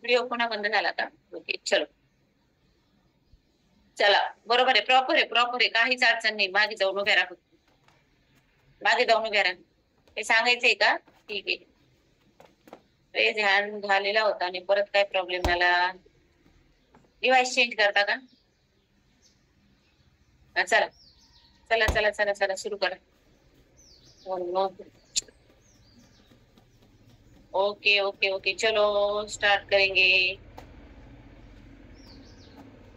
Video पुन्हा बंद झाला का? ओके चलो. चला बरोबर आहे, प्रॉपर आहे, प्रॉपर आहे, काहीच अडचण नाही. मागे जाऊन उभ्या राहा, मागे जाऊन उभ्या राहा. हे सांगायचंय का? ठीक आहे. रेज हँड झालेला होता आणि परत काय प्रॉब्लेम झाला? डिव्हाइस चेंज करता का? चला चला चला चला चला सुरू करा. ओके ओके ओके चलो स्टार्ट करेंगे.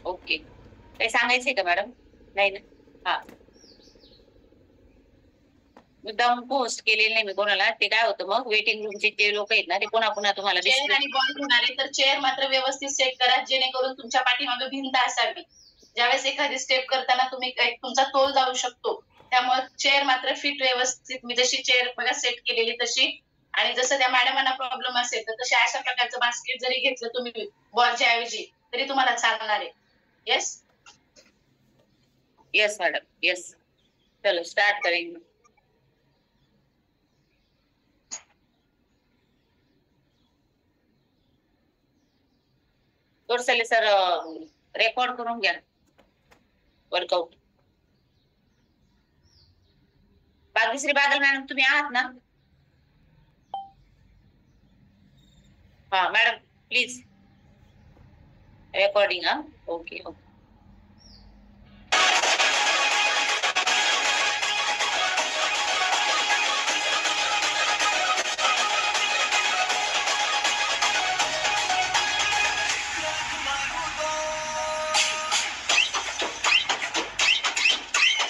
ओके काही सांगायचंय का मॅडम? नाही ना. हा मुद्दाम पोस्ट केलेलं नाही मी कोणाला. ते काय होतं मग वेटिंग रूमचे जे लोक आहेत ना ते पुन्हा पुन्हा तुम्हाला चेअर आणि बॉल होणारे तर चेअर मात्र व्यवस्थित सेट करा जेणेकरून तुमच्या पाठीमागे भिंत असावी. ज्यावेळेस एखादी स्टेप करताना तुम्ही तुमचा तोल जाऊ शकतो, त्यामुळे चेअर मात्र फिट व्यवस्थित मी जशी चेअर बघा सेट केलेली तशी. आणि जसं त्या मॅडमांना प्रॉब्लेम असेल तर तसे अशा प्रकारचं बास्केट जरी घेतलं तुम्ही बॉलच्या ऐवजी तरी तुम्हाला चालणार आहे. Yes yes madam yes. चलो स्टार्ट करेंगे. तोडसले सर रेकॉर्ड करून घ्या वर्कआउट. भाग्यश्री बादल मॅडम तुम्ही आहात ना? हा मॅडम प्लीज रेकॉर्डिंग. हा ओके ओके.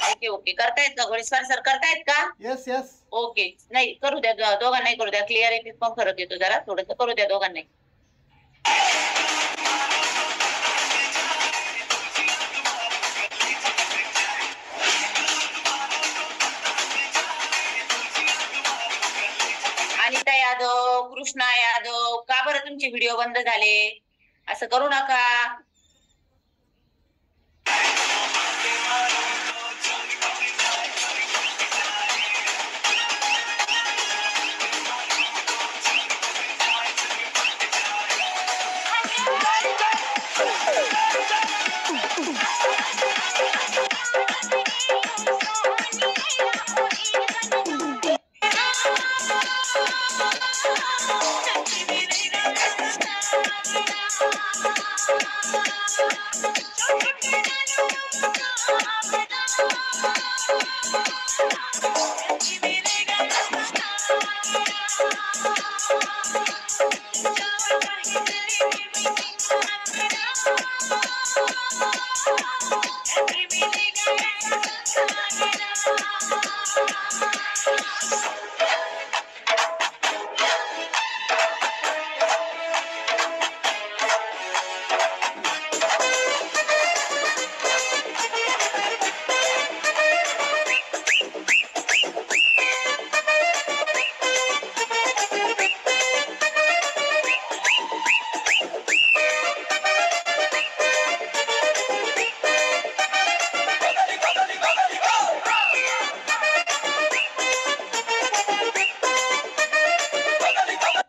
ओके ओके करतायत का घोडेस्वार सर? करतायत का? Yes yes. ओके नाही करू द्या, दोघांनाही करू द्या. क्लिअरिटी पण फरक येतो जरा, थोडस करू द्या दोघांनाही. अनिता यादव, कृष्णा यादव, का बरं तुमचे व्हिडिओ बंद झाले? असं करू नका.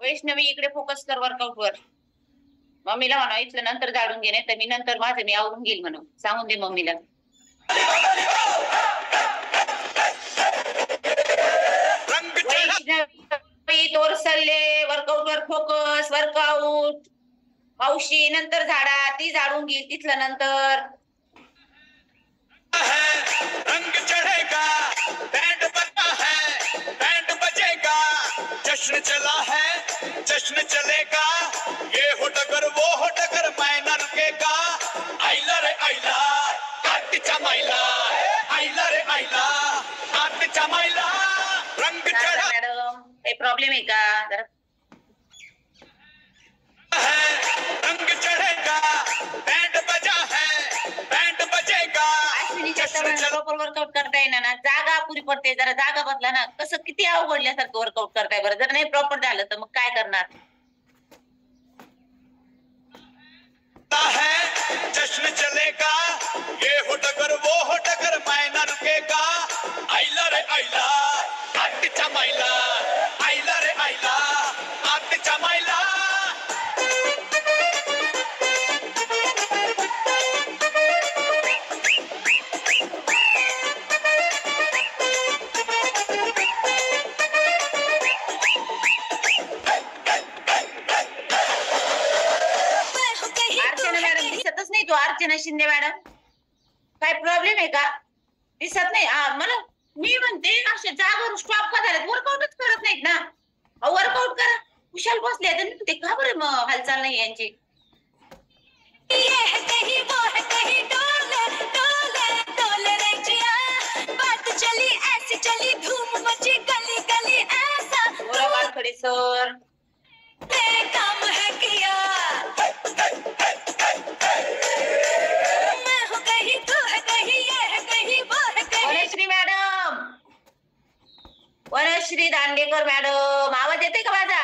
वैष्णवी इकडे फोकस कर वर्कआउट वर. मम्मीला म्हणा इथलं नंतर जाडून घे, नाही तर मी नंतर माझं मी आवरून घेईल म्हणून सांगून दे मम्मीला. वैष्णवी तोरसले वर्कआउट वर फोकस. वर्कआउट मावशी नंतर झाडा, ती झाडून घेईल तिथलं नंतर. रंग चढ़ेगा बैंड बजा है, बैंड बजेगा, जश्न चला है, जश्न चलेगा, ये हो डगर वो हो डगर मैं न रुकेगा. आईला रे आईला आत्तीच्या माईला, आईला रे आईला आत्तीच्या माईला. रंग चढ़ा मॅडम काही प्रॉब्लेम आहे का? जरा रंग चढ़ेगा बैंड बजा है, बैंड बजेगा. प्रॉपर वर्कआउट करता येणार ना, जागा पुरी पडते. जरा जागा बदला ना. कसं किती अवघडल्यासारखं वर्कआउट करताय बरं. जर नाही प्रॉपर झालं तर मग काय करणार? है जश्न चलेगा, ये हो डगर वो हो डगर मैं न रुकेगा. आईला रे आईला आत्तीच्या माईला, आईला रे आईला आत्तीच्या माईला. तू अर्चना शिंदे मॅडम? काय प्रॉब्लेम आहे का? दिसत नाही मला. मी म्हणते अशा जागेवर स्टॉप का झाल्यात? वर्कआउटच करत नाहीत ना. वर्कआउट करा. कुशाल बसले तर ते का बरं हालचाल नाही यांची? ये है कहीं वो है कहीं डोले डोले डोले रे जिया बात चली ऐसी चली धूम मची गली गली ऐसा बोला वानखडे सर. काम है किया मैं हूँ कहीं तू है कहीं ये है कहीं वो है कहीं वनश्री मॅडम, वनश्री दांडेकर मॅडम, आवाज येते का माझा?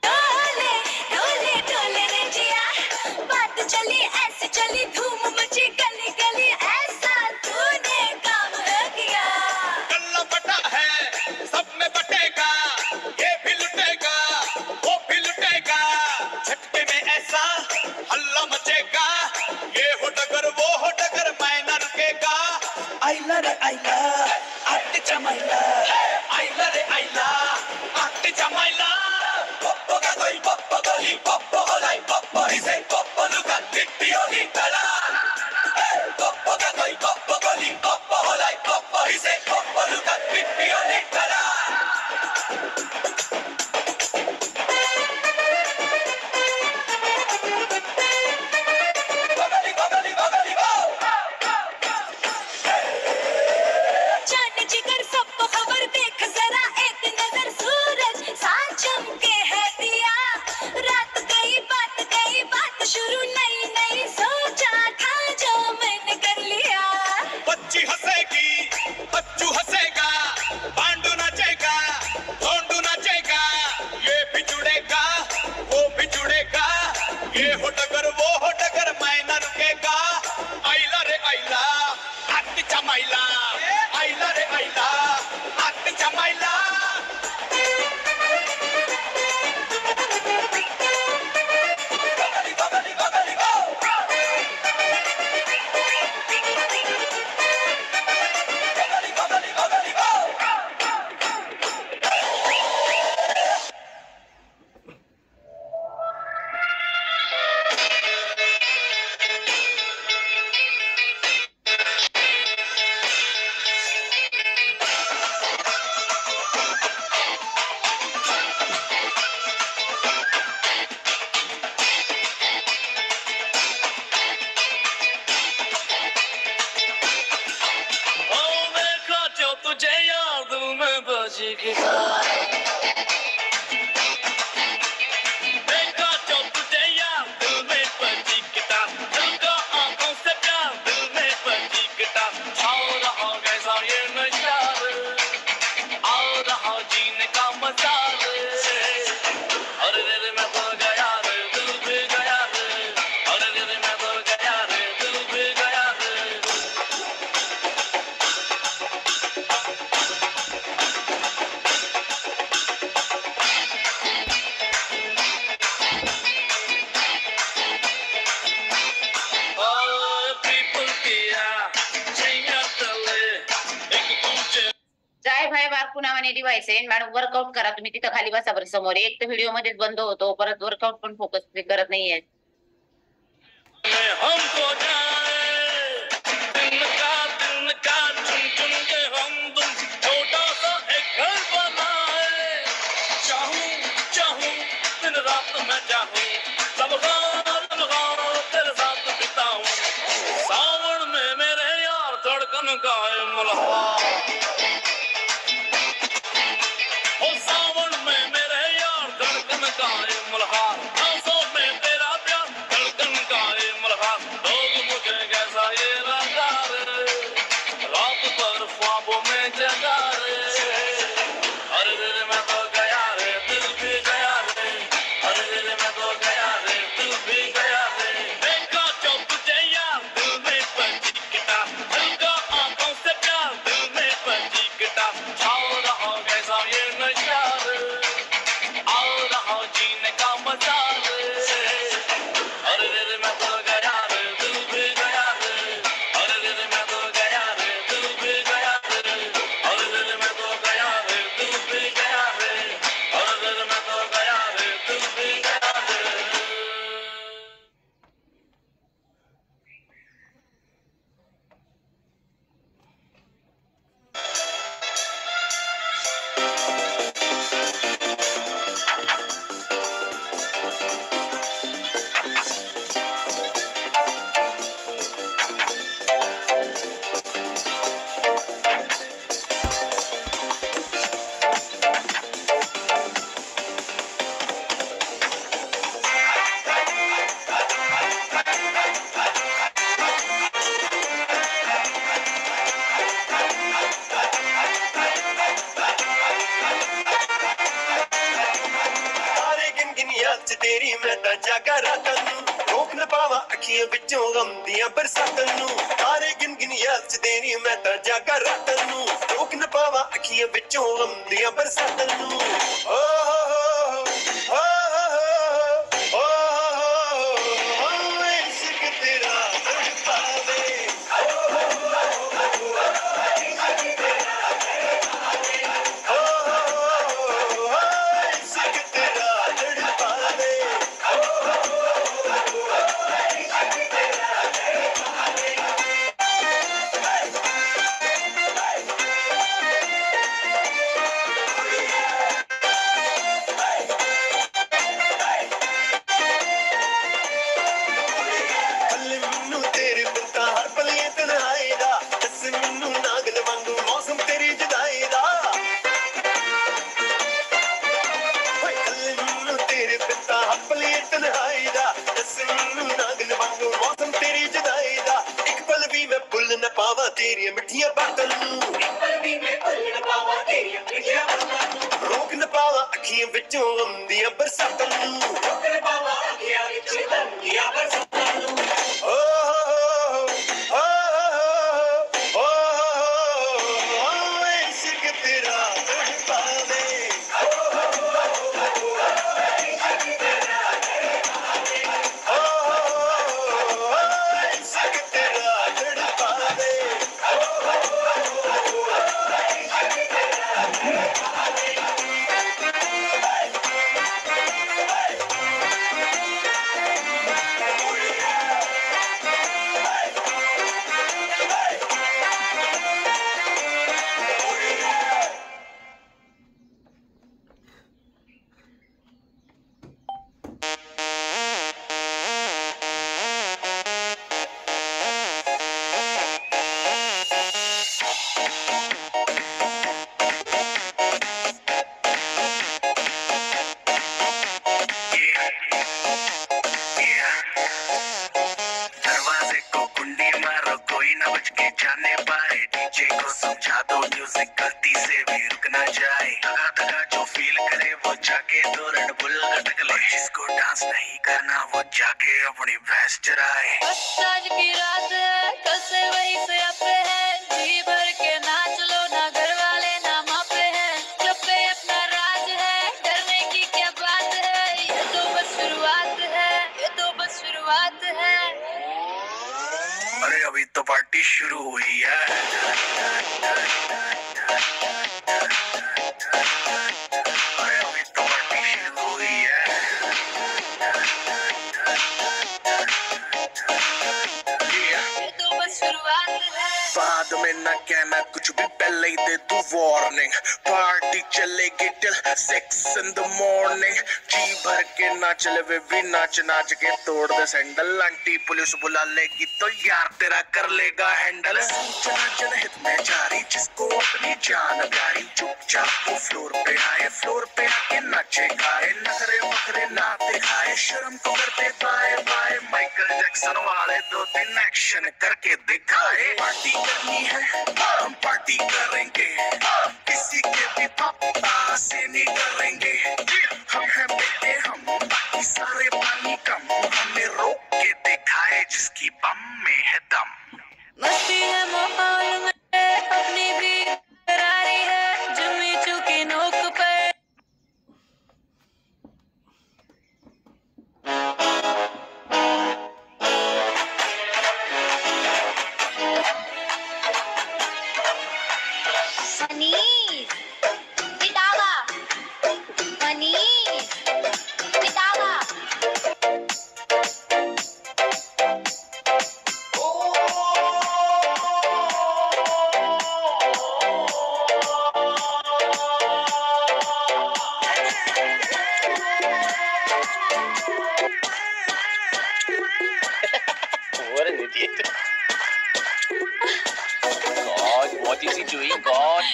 डोले डोले डोले रे जिया बात चली ऐसी चली धूम मची गली गली ऐसा तूने काम है किया गल्ला बटा है सब में बटेगा, ये भी लुटेगा वो भी लुटेगा, झटके में ऐसा हल्ला मचेगा, ये हो डगर वो हो डगर मैं न रुकेगा. आईला रे आईला आट्टीच्या महिला, आईला रे आईला आट्टीच्या महिला. पप्पो का कोई पप्पो गली पप्पो होलाई पप्पो हिसे पप्पो लुका टिट्टी होली कला. पप्पो का कोई पप्पो गली पप्पो होलाई पप्पो हिसे पप्पो लुका टिट्टी होली कला. बगली बगली बगली बो. जान जिगर सबको खबर देख जरा एक नजर सूरज साथ चमके है दिया रात गई बात शुरू नई नई सोचा था जो मैंने कर लिया. बच्ची हंसेगी बच्चू हंसेगा, पांडू नाचेगा धोंडू नाचेगा, ये भी जुड़ेगा वो भी जुड़ेगा, ये हो डगर वो हो डगर मैं न रुकेगा. आईला रे आईला आत्तीच्या माईला, आईला रे आईला आत्तीच्या माईला. बगली बगली बगली बो. बगली बगली बगली बो. देखा जो तुझे याद में बजेगी, देखा जो तुझे याद में बजी किताब, दिल का आंखों से प्यार दिल में बजी किताब. छाओ रहा कैसा ये नशा रे, आओ रहा जीने का मजा रे. अरे रे मैं तो गया रे दिल भी गया रे, अरे रे मैं तो गया रे दिल भी गया रे. जाय भाई बारकू नावाने डिवाइस आहे मॅडम. वर्कआउट करा तुम्ही तिथं खाली बसा बरं समोर. एक तर व्हिडिओ मध्येच बंद होतो, परत वर्कआउट पण फोकस करत नाहीये. हमको जाए दिन का चुन चुन के हम तुम छोटा सा एक घर बनाए. चाहूं चाहूं दिन रात मैं चाहूं लम्हा तेरे साथ बिताऊं. सावन में मेरे यार धड़कन का है मुल्हार. ओ सावन में मेरे यार धड़कन का है मुल्हार. आंसों में तेरा प्यार धड़कन का है मुल्हार. लोग मुझे कैसा ये लगा रे, रात भर ख्वाबों में जगा रे. अरे रे मैं तो गया रे दिल भी गया रे, अरे रे मैं तो गया रे दिल भी गया रे. देखा जो तुझे यार दिल में बजी किताब, दिल का आंखों से प्यार दिल में बजी किताब. छाओ रहा कैसा ये नशा रे, आओ रहा जीने का मजा रे. अरे रे मैं तो गया रे दिल भी गया रे, अरे रे मैं तो गया रे दिल भी गया रे, अरे रे मैं तो गया रे दिल भी गया रे, अरे रे मैं तो गया रे दिल भी गया रे. याद च तेरी मैं तां जागा रातां नूं रोक न पावा अखियां विचों गम दियां बरसातां नूं तारे गिन गिन याद च तेरी मैं तां जागा रातां नूं रोक न पावा अखियां विचों गम दियां बरसातां नूं ओ हो ओ इश्क तेरा तड़पावे इश्क तेरा तड़पावे पल मैनू तेरे बिना हर पल ये तन्हाई दा दस मैनू नागल वांगू मौसम तेरी जुदाई दा ओए पल मैनू तेरे बिना हर पल ये तन्हाई दा दस मैनू नागल वांगू मौसम तेरी जुदाई दा एक पल भी मैं भुल न पावा तेरी मिठियां बातां नूं एक पल भी मैं भुल न पावा तेरी मिठियां बातां नूं रोक न पावा अखियां विचों गम दियां बरसातां नूं रोक न पावा अखियां विचों गम दियां बरसातां नूं ओ इश्क तेरा तड़पावे इश्क तेरा तड़पावे दरवाजे को कुंडी मारो कोई ना बच के जाने पाए डीजे को समझा दो म्यूजिक गलती से भी रुक ना जाए धगा धगा जो फील करे वो जाके दो रेड बुल लटक ले जिसको डांस नहीं करना वो जाके अपनी भैंस चराए बस आज की रात है कल से वही से अपे है जी भर के नाच लो ना घर वाले ना मापे हैं क्लब पे अपना राज है डरने की क्या बात है ये तो बस शुरुआत है ये तो बस शुरुआत है अरे अभी तो पार्टी शुरू हुई है अरे अभी तो पार्टी शुरू हुई है ये तो बस शुरुआत है बाद में न कहना कुछ भी पहले ही दे तू वार्निंग पार्टी चलेगी टिल 6 in the morning जी भर के ना चले वे भी नाच नाच के तोड़ दे सैंडल आंटी पुलिस बुला लेगी तो यार तेरा कर लेगा हैंडल सूचना जनहित में जारी जिसको अपनी जान प्यारी चुपचाप वो फ्लोर पे आए फ्लोर पे आके नाचे गाए नखरे वखरे ना दिखाए शर्म को करते बाय बाय माइकल जैक्सन वाले 2-3 एक्शन करके दिखाए पार्टी करनी है हम पार्टी करेंगे किसी के भी पापा से नहीं डरेंगे हम हैं बेटे हम बाकी सारे पानी कम हमें रोक के दिखाए जिसकी बम में है दम मस्ती है माहौल में अपनी भी करारी है जमी चुकी नोक पे पनीर पितावा पनीर पितावा What an idiot. God, what is he doing, God?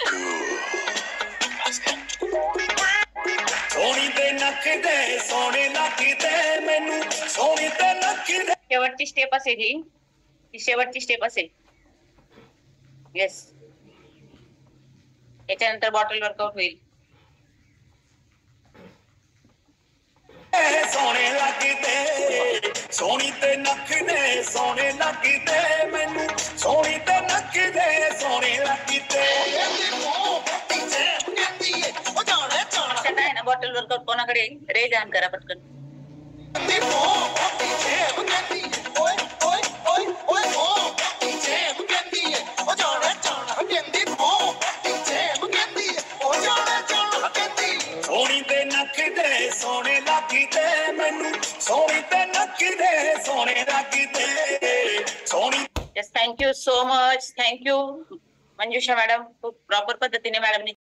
सोनी ते नक दे सोने नक दे मैनू सोनी ते नक दे शेवटची स्टेप असेल ही शेवटची स्टेप असेल येस याच्यानंतर बॉटल वर्कआउट होईल सोनी ਸੋਹਣੀ ਤੇ ਨੱਕ ਦੇ ਸੋਹਣੇ ਲੱਗਦੇ ਮੈਨੂੰ, ਸੋਹਣੀ ਤੇ ਨੱਕ ਦੇ ਸੋਹਣੇ ਲੱਗਦੇ। आता आहे ना बॉटलवर कोणाकडे रेज ऑन करा पटकन. ਸੋਹਣੀ ਤੇ ਨੱਕ ਦੇ ਸੋਹਣੇ ਲੱਗਦੇ ਮੈਨੂੰ, ਸੋਹਣੀ ਤੇ ਨੱਕ ਦੇ ਸੋਹਣੇ ਲੱਗਦੇ। ਸੋਹਣੀ Yes, thank you so much. Thank you Manjusha madam. खूप प्रॉपर पद्धतीने मॅडमनी